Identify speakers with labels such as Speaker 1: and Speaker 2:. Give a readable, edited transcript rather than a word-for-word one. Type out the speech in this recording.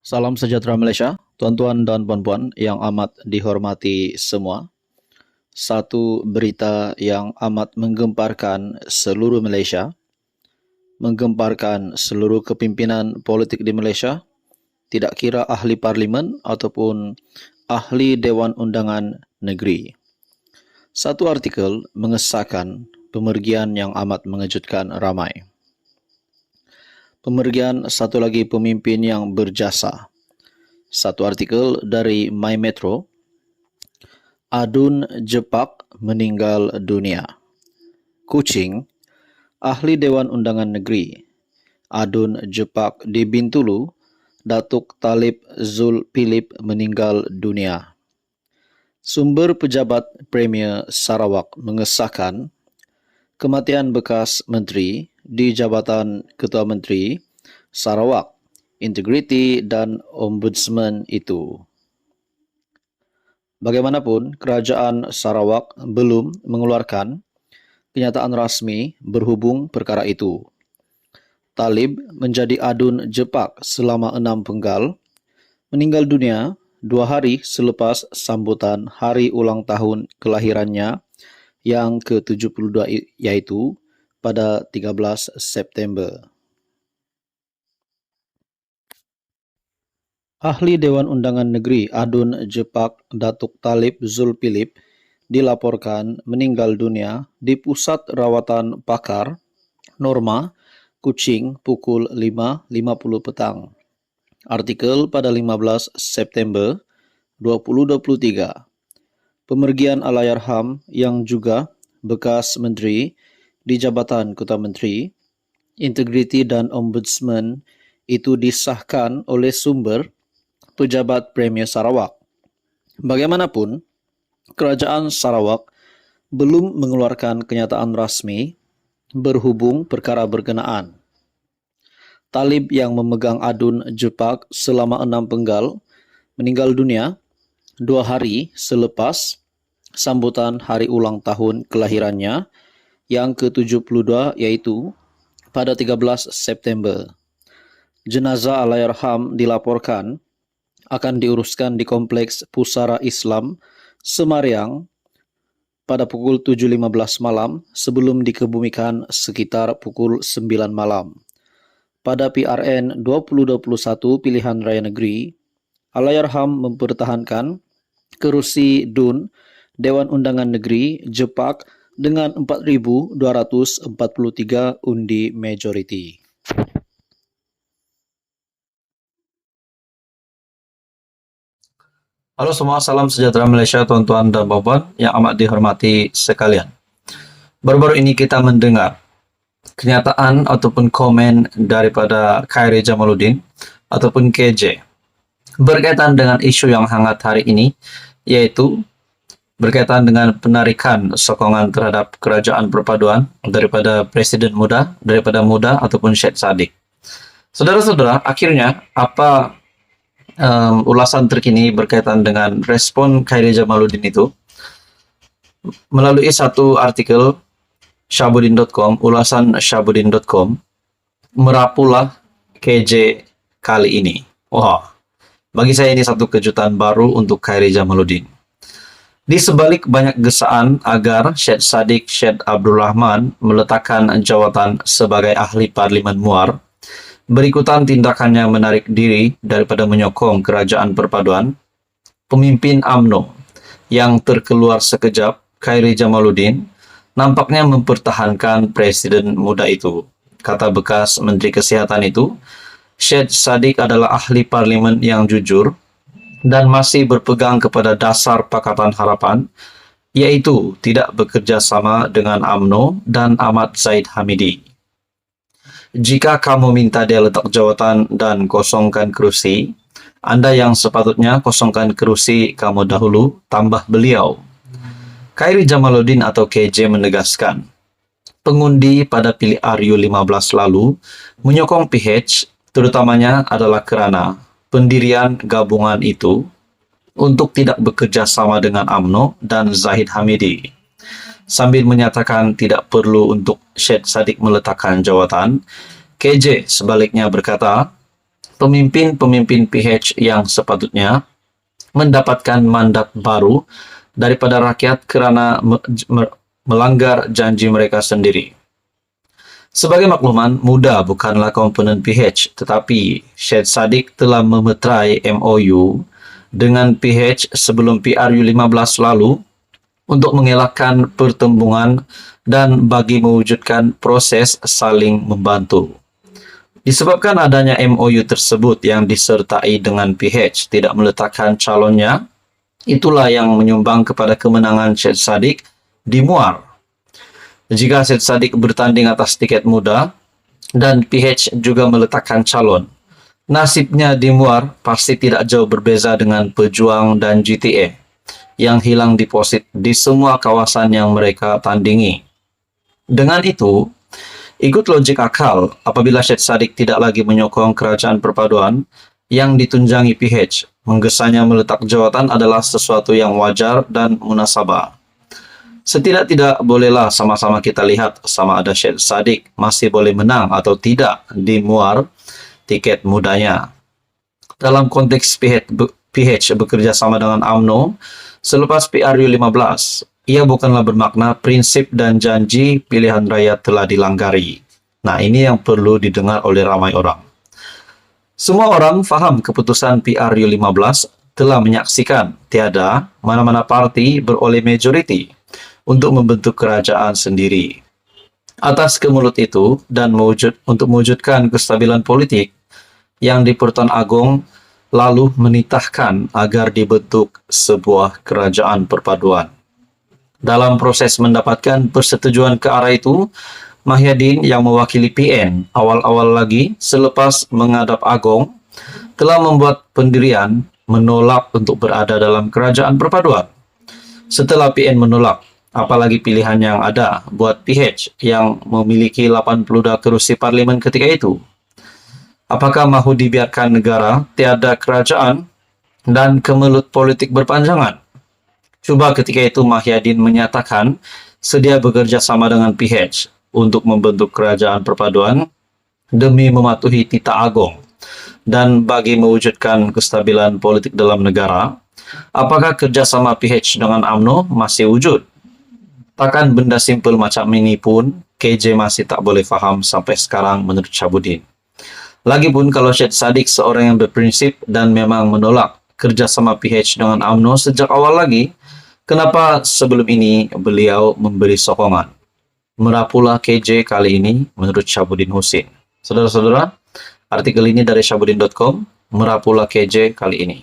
Speaker 1: Salam sejahtera Malaysia, tuan-tuan dan puan-puan yang amat dihormati semua. Satu berita yang amat menggemparkan seluruh Malaysia, menggemparkan seluruh kepimpinan politik di Malaysia, tidak kira ahli parlimen ataupun ahli Dewan Undangan Negeri. Satu artikel mengesahkan pemergian yang amat mengejutkan ramai. Pemergian satu lagi pemimpin yang berjasa. Satu artikel dari My Metro, Adun Jepak meninggal dunia. Kuching, ahli Dewan Undangan Negeri, Adun Jepak di Bintulu, Datuk Talib Zulkifli meninggal dunia. Sumber pejabat Premier Sarawak mengesahkan kematian bekas menteri di Jabatan Ketua Menteri Sarawak, Integriti dan Ombudsman itu. Bagaimanapun, Kerajaan Sarawak belum mengeluarkan kenyataan rasmi berhubung perkara itu. Talib menjadi Adun Jepak selama 6 penggal, meninggal dunia 2 hari selepas sambutan hari ulang tahun kelahirannya yang ke-72 yaitu pada 13 September. Ahli Dewan Undangan Negeri Adun Jepak Datuk Talib Zulkifli dilaporkan meninggal dunia di Pusat Rawatan Pakar Norma Kuching pukul 5.50 petang. Artikel pada 15 September 2023. Pemergian Allahyarham yang juga bekas menteri di Jabatan Ketua Menteri, Integriti dan Ombudsman itu disahkan oleh sumber pejabat Premier Sarawak. Bagaimanapun, Kerajaan Sarawak belum mengeluarkan kenyataan rasmi berhubung perkara berkenaan. Talib yang memegang Adun Jepak selama 6 penggal meninggal dunia 2 hari selepas sambutan hari ulang tahun kelahirannya yang ke-72 yaitu pada 13 September. Jenazah Allahyarham dilaporkan akan diuruskan di Kompleks Pusara Islam Semariang pada pukul 7.15 malam sebelum dikebumikan sekitar pukul 9 malam. Pada PRN 2021 Pilihan Raya Negeri, Allahyarham mempertahankan kerusi DUN Dewan Undangan Negeri Jepak dengan 4.243 undi majoriti.
Speaker 2: Halo semua, salam sejahtera Malaysia, tuan-tuan dan puan-puan yang amat dihormati sekalian. Baru-baru ini kita mendengar kenyataan ataupun komen daripada Khairy Jamaluddin ataupun KJ berkaitan dengan isu yang hangat hari ini, yaitu berkaitan dengan penarikan sokongan terhadap kerajaan perpaduan daripada Presiden Muda, daripada Muda ataupun Syed Saddiq. Saudara-saudara, akhirnya apa ulasan terkini berkaitan dengan respon Khairy Jamaluddin itu melalui satu artikel Syahbudin.com, ulasan Syahbudin.com, merapulah KJ kali ini. Wah, bagi saya ini satu kejutan baru untuk Khairy Jamaluddin. Di sebalik banyak gesaan agar Syed Saddiq Syed Abdul Rahman meletakkan jawatan sebagai ahli Parlimen Muar, berikutan tindakannya menarik diri daripada menyokong kerajaan perpaduan, pemimpin UMNO yang terkeluar sekejap, Khairy Jamaluddin, nampaknya mempertahankan Presiden Muda itu. Kata bekas Menteri Kesihatan itu, Syed Saddiq adalah ahli parlimen yang jujur dan masih berpegang kepada dasar Pakatan Harapan, yaitu tidak bekerja sama dengan UMNO dan Ahmad Zahid Hamidi. Jika kamu minta dia letak jawatan dan kosongkan kerusi, Anda yang sepatutnya kosongkan kerusi kamu dahulu, tambah beliau. Khairy Jamaluddin atau KJ menegaskan, pengundi pada pilih RU 15 lalu menyokong PH, terutamanya adalah kerana pendirian gabungan itu untuk tidak bekerja sama dengan UMNO dan Zahid Hamidi. Sambil menyatakan tidak perlu untuk Syed Saddiq meletakkan jawatan, KJ sebaliknya berkata, pemimpin-pemimpin PH yang sepatutnya mendapatkan mandat baru daripada rakyat kerana melanggar janji mereka sendiri. Sebagai makluman, MUDA bukanlah komponen PH, tetapi Syed Saddiq telah memeterai MOU dengan PH sebelum PRU 15 lalu untuk mengelakkan pertembungan dan bagi mewujudkan proses saling membantu. Disebabkan adanya MOU tersebut yang disertai dengan PH tidak meletakkan calonnya, itulah yang menyumbang kepada kemenangan Syed Saddiq di Muar. Jika Syed Saddiq bertanding atas tiket MUDA dan PH juga meletakkan calon, nasibnya di Muar pasti tidak jauh berbeza dengan Pejuang dan GTA yang hilang deposit di semua kawasan yang mereka tandingi. Dengan itu, ikut logik akal apabila Syed Saddiq tidak lagi menyokong kerajaan perpaduan yang ditunjangi PH, menggesanya meletak jawatan adalah sesuatu yang wajar dan munasabah. Setidak-tidak bolehlah sama-sama kita lihat sama ada Syed Saddiq masih boleh menang atau tidak di Muar tiket mudanya. Dalam konteks PH bekerja sama dengan UMNO selepas PRU 15, ia bukanlah bermakna prinsip dan janji pilihan rakyat telah dilanggari. Nah, ini yang perlu didengar oleh ramai orang. Semua orang faham keputusan PRU 15 telah menyaksikan tiada mana-mana parti beroleh majoriti untuk membentuk kerajaan sendiri. Atas kemulut itu dan untuk mewujudkan kestabilan politik yang di Pertuan Agong lalu menitahkan agar dibentuk sebuah kerajaan perpaduan. Dalam proses mendapatkan persetujuan ke arah itu, Mahyadin yang mewakili PN awal-awal lagi selepas menghadap Agong telah membuat pendirian menolak untuk berada dalam kerajaan perpaduan. Setelah PN menolak, apalagi pilihan yang ada buat PH yang memiliki 82 kerusi parlimen ketika itu. Apakah mahu dibiarkan negara tiada kerajaan dan kemelut politik berpanjangan? Cuba ketika itu Mahyadin menyatakan sedia bekerja sama dengan PH untuk membentuk kerajaan perpaduan demi mematuhi titah Agong dan bagi mewujudkan kestabilan politik dalam negara. Apakah kerjasama PH dengan UMNO masih wujud? Takkan benda simpel macam ini pun KJ masih tak boleh faham sampai sekarang menurut Syahabuddin. Lagipun kalau Syed Saddiq seorang yang berprinsip dan memang menolak kerjasama PH dengan UMNO sejak awal lagi, kenapa sebelum ini beliau memberi sokongan? Merapulah KJ kali ini menurut Syahabuddin Husin. Saudara-saudara, artikel ini dari syahabuddin.com, merapulah KJ kali ini.